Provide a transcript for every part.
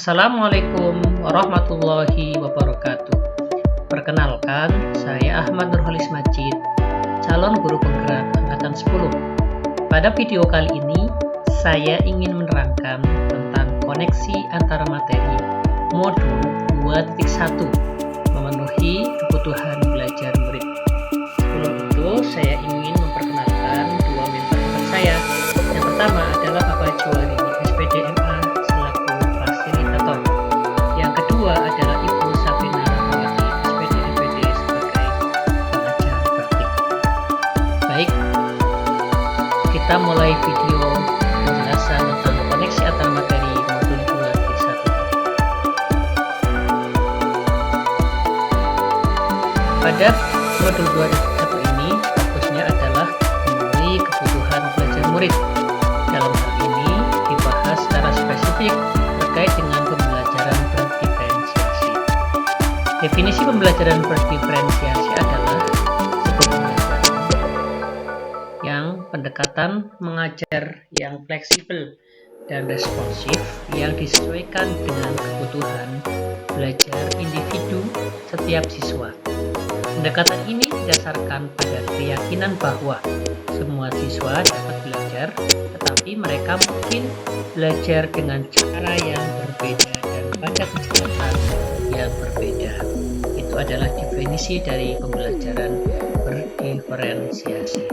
Assalamualaikum warahmatullahi wabarakatuh. Perkenalkan, saya Ahmad Nurholis Majid, calon guru penggerak angkatan 10. Pada video kali ini, saya ingin menerangkan tentang koneksi antara materi modul 2.1 memenuhi kebutuhan belajar murid. Sebelum itu, saya ingin memperkenalkan dua mentor saya. Yang pertama adalah Bapak Juwari, SPDMA selaku fasilitator. Yang kedua adalah Ibu Safina Rahmawati, SPD sebagai pengajar praktik. Baik, kita mulai video penjelasan tentang koneksi antar materi modul 2.1. Pada modul 2.1 ini fokusnya adalah memenuhi kebutuhan belajar murid. Dalam hal ini dibahas secara spesifik terkait dengan pembelajaran berdiferensiasi. Definisi pembelajaran berdiferensiasi adalah sebuah pembelajaran yang pendekatan mengajar yang fleksibel dan responsif yang disesuaikan dengan kebutuhan belajar individu setiap siswa. Pendekatan ini didasarkan pada keyakinan bahwa semua siswa dapat belajar, tetapi mereka mungkin belajar dengan cara yang berbeda dan pada kecepatan yang berbeda. Itu adalah definisi dari pembelajaran berdiferensiasi.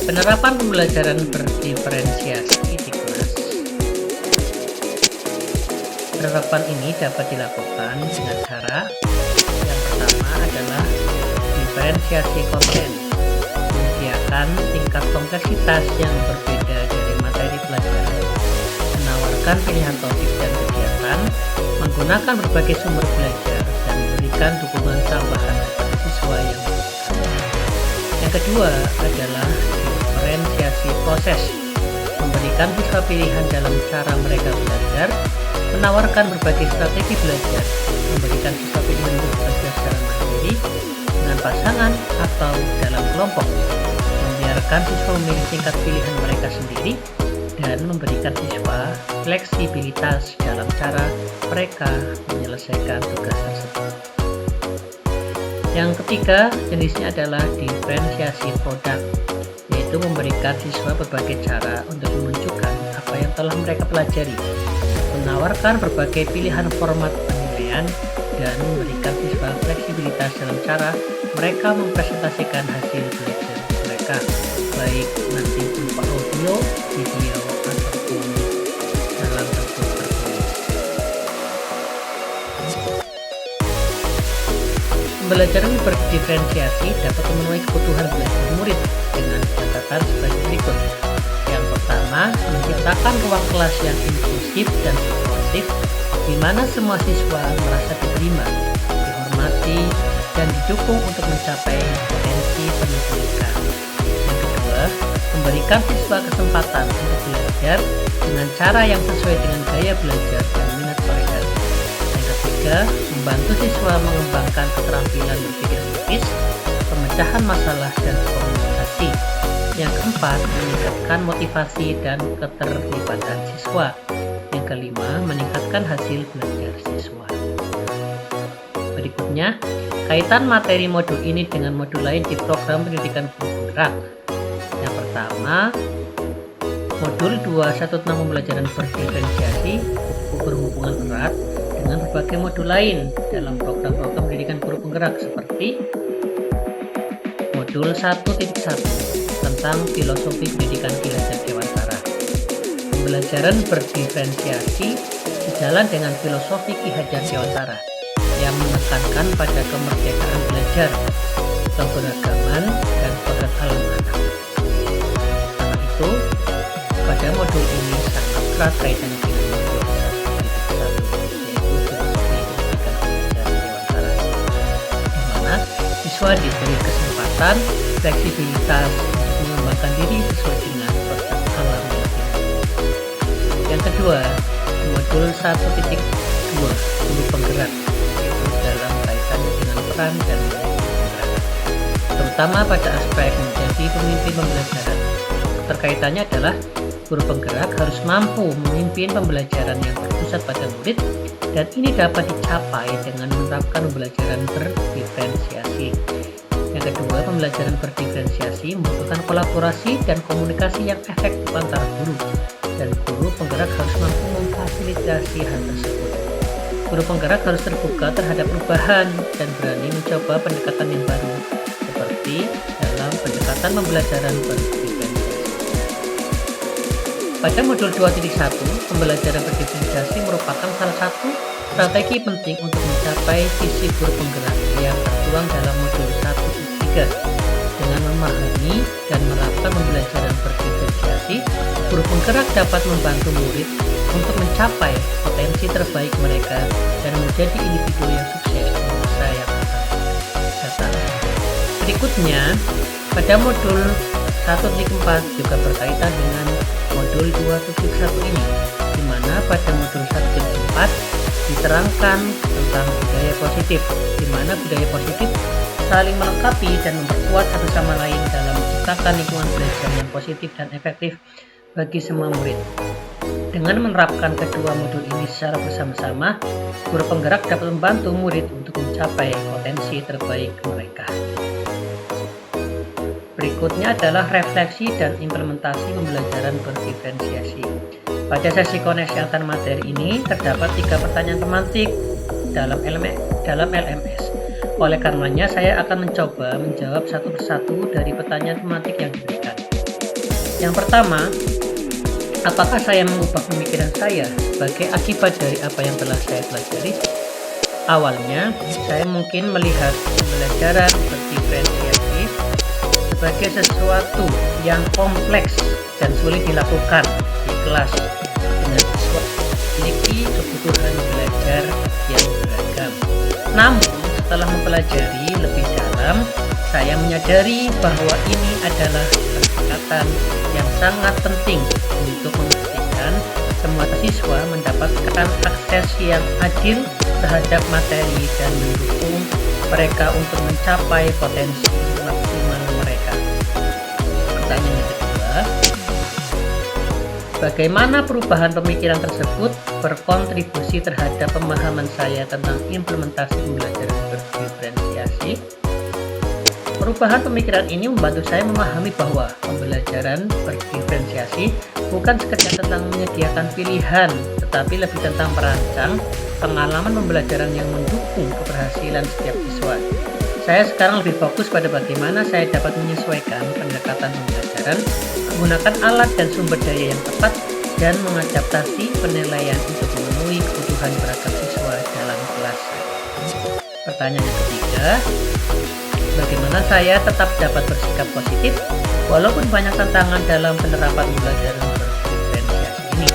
Penerapan pembelajaran berdiferensiasi di kelas. Penerapan ini dapat dilakukan dengan cara yang pertama adalah diferensiasi konten, menyediakan tingkat kompleksitas yang berbeda dari materi pelajaran, menawarkan pilihan topik dan kegiatan, menggunakan berbagai sumber belajar, dan memberikan dukungan tambahan kepada siswa yang membutuhkan. Yang kedua adalah diferensiasi proses, memberikan siswa pilihan dalam cara mereka belajar, menawarkan berbagai strategi belajar, memberikan siswa pilihan untuk belajar secara mandiri, dengan pasangan atau dalam kelompok, membiarkan siswa memilih tingkat pilihan mereka sendiri, dan memberikan siswa fleksibilitas dalam cara mereka menyelesaikan tugas tersebut. Yang ketiga jenisnya adalah diferensiasi produk, yaitu memberikan siswa berbagai cara untuk menunjukkan apa yang telah mereka pelajari, menawarkan berbagai pilihan format penilaian, dan memberikan siswa fleksibilitas dalam cara mereka mempresentasikan hasil belajar mereka, baik nanti berupa audio, video, ataupun dalam bentuk tertulis. Pembelajaran berdiferensiasi dapat memenuhi kebutuhan belajar murid dengan catatan sebagai berikut. Yang pertama, menciptakan ruang kelas yang inklusif dan suportif, di mana semua siswa merasa diterima, dihormati, dan didukung untuk mencapai potensi penuh mereka. Yang kedua, memberikan siswa kesempatan untuk belajar dengan cara yang sesuai dengan gaya belajar dan minat mereka. Yang ketiga, membantu siswa mengembangkan keterampilan berpikir kritis, pemecahan masalah, dan komunikasi. Yang keempat, meningkatkan motivasi dan keterlibatan siswa. Yang kelima, meningkatkan hasil belajar siswa. Berikutnya, kaitan materi modul ini dengan modul lain di program pendidikan guru penggerak. Yang pertama, modul 2.1 tentang pembelajaran berdiferensiasi berhubungan erat dengan berbagai modul lain dalam program-program pendidikan guru penggerak seperti modul 1.1 tentang filosofi pendidikan Ki Hajar Dewantara. Pembelajaran berdiferensiasi sejalan dengan filosofi Ki Hajar Dewantara yang menekankan pada kemerdekaan belajar, keberagaman, dan kekesalan anak. Karena itu, pada modul ini sangat erat kaitannya dengan modul 1.1, yaitu filosofi pendidikan Ki Hajar Dewantara, di mana siswa diberi kesempatan, fleksibilitas untuk mengembangkan diri sesuai dengan proses alam yang dimiliki. Yang kedua, modul 1.2 guru penggerak, yaitu dalam kaitannya dengan peran dan nilai guru penggerak, terutama pada aspek menjadi pemimpin pembelajaran. Keterkaitannya adalah Guru penggerak harus mampu memimpin pembelajaran yang berpusat pada murid, dan ini dapat dicapai dengan menerapkan pembelajaran berdiferensiasi. Yang kedua, pembelajaran berdiferensiasi membutuhkan kolaborasi dan komunikasi yang efektif antara guru, dan guru penggerak harus mampu memfasilitasi hal tersebut. Guru penggerak harus terbuka terhadap perubahan dan berani mencoba pendekatan yang baru, seperti dalam pendekatan pembelajaran berdiferensiasi. Pada modul 2.1, pembelajaran berdiferensiasi merupakan salah satu strategi penting untuk mencapai visi guru penggerak yang tertuang dalam modul 1.3. Dengan memahami dan menerapkan pembelajaran berdiferensiasi, guru penggerak dapat membantu murid untuk mencapai potensi terbaik mereka dan menjadi individu yang sukses di masa yang akan datang. Berikutnya, pada modul 1.4 juga berkaitan dengan modul 2.1 ini, di mana pada modul 1.4 diterangkan tentang budaya positif, di mana budaya positif saling melengkapi dan memperkuat satu sama lain dalam menciptakan lingkungan belajar yang positif dan efektif bagi semua murid. Dengan menerapkan kedua modul ini secara bersama-sama, guru penggerak dapat membantu murid untuk mencapai potensi terbaik mereka. Berikutnya adalah refleksi dan implementasi pembelajaran berdiferensiasi. Pada sesi koneksi antar materi ini terdapat 3 pertanyaan tematik dalam LMS. Oleh karenanya, saya akan mencoba menjawab satu persatu dari pertanyaan tematik yang diberikan. Yang pertama, apakah saya mengubah pemikiran saya sebagai akibat dari apa yang telah saya pelajari? Awalnya, saya mungkin melihat pembelajaran berdiferensiasi sebagai sesuatu yang kompleks dan sulit dilakukan di kelas dengan siswa memiliki kebutuhan belajar yang beragam. Namun, setelah mempelajari lebih dalam, saya menyadari bahwa ini adalah pendekatan yang sangat penting untuk memastikan semua siswa mendapatkan akses yang adil terhadap materi dan mendukung mereka untuk mencapai potensi maksimal mereka. Pertanyaan yang kedua, bagaimana perubahan pemikiran tersebut berkontribusi terhadap pemahaman saya tentang implementasi pembelajaran berdiferensiasi? Perubahan pemikiran ini membantu saya memahami bahwa pembelajaran berdiferensiasi bukan sekedar tentang menyediakan pilihan, tetapi lebih tentang merancang pengalaman pembelajaran yang mendukung keberhasilan setiap siswa. Saya sekarang lebih fokus pada bagaimana saya dapat menyesuaikan pendekatan pembelajaran, menggunakan alat dan sumber daya yang tepat, dan mengadaptasi penilaian untuk memenuhi kebutuhan beragam siswa dalam kelas. Pertanyaan yang ketiga, bagaimana saya tetap dapat bersikap positif walaupun banyak tantangan dalam penerapan pembelajaran berdiferensiasi ini?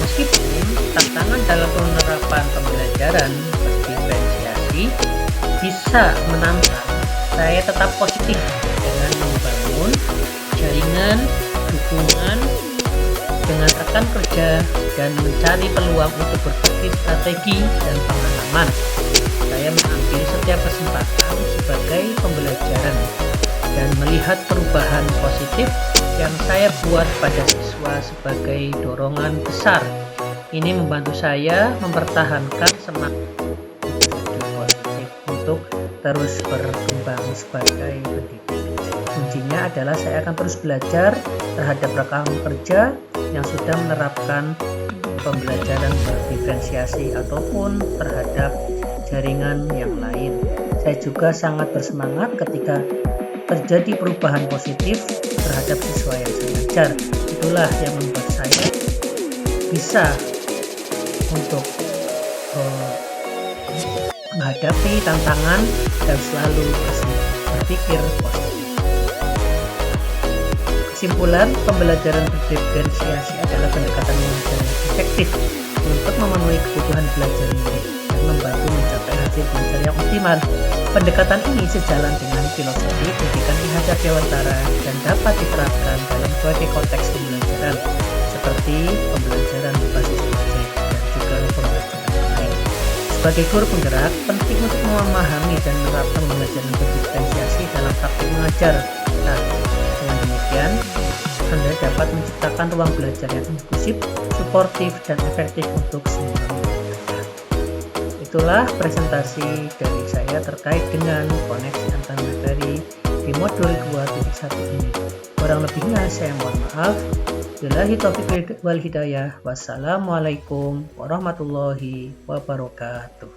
Meskipun tantangan dalam penerapan pembelajaran berdiferensiasi bisa menantang, saya tetap positif dengan membangun jaringan dukungan dengan rekan kerja dan mencari peluang untuk berbagi strategi dan pengalaman. Saya mengambil setiap kesempatan sebagai pembelajaran dan melihat perubahan positif yang saya buat pada siswa sebagai dorongan besar. Ini membantu saya mempertahankan semangat positif untuk terus berkembang sebagai pendidik. Kuncinya adalah saya akan terus belajar terhadap rekan kerja yang sudah menerapkan pembelajaran berdiferensiasi ataupun terhadap jaringan yang lain. Saya juga sangat bersemangat ketika terjadi perubahan positif terhadap siswa yang saya ajar. Itulah yang membuat saya bisa untuk menghadapi tantangan dan selalu berpikir positif. Kesimpulan, pembelajaran berdiferensiasi adalah pendekatan mengajar yang efektif untuk memenuhi kebutuhan belajar murid dan membantu mencapai hasil belajar yang optimal. Pendekatan ini sejalan dengan filosofi pendidikan IHAJA Dewantara dan dapat diterapkan dalam berbagai konteks pembelajaran seperti pembelajaran berbasis proyek dan juga pembelajaran lain. Sebagai guru penggerak, penting untuk memahami dan menerapkan pembelajaran berdiferensiasi dalam praktik mengajar. Nah, dengan demikian, Anda dapat menciptakan ruang belajar yang inklusif, suportif, dan efektif untuk semua murid. Itulah presentasi dari saya terkait dengan koneksi antar materi di modul 2.1 ini. Kurang lebihnya saya mohon maaf. Billahi taufiq wal hidayah. Wassalamualaikum warahmatullahi wabarakatuh.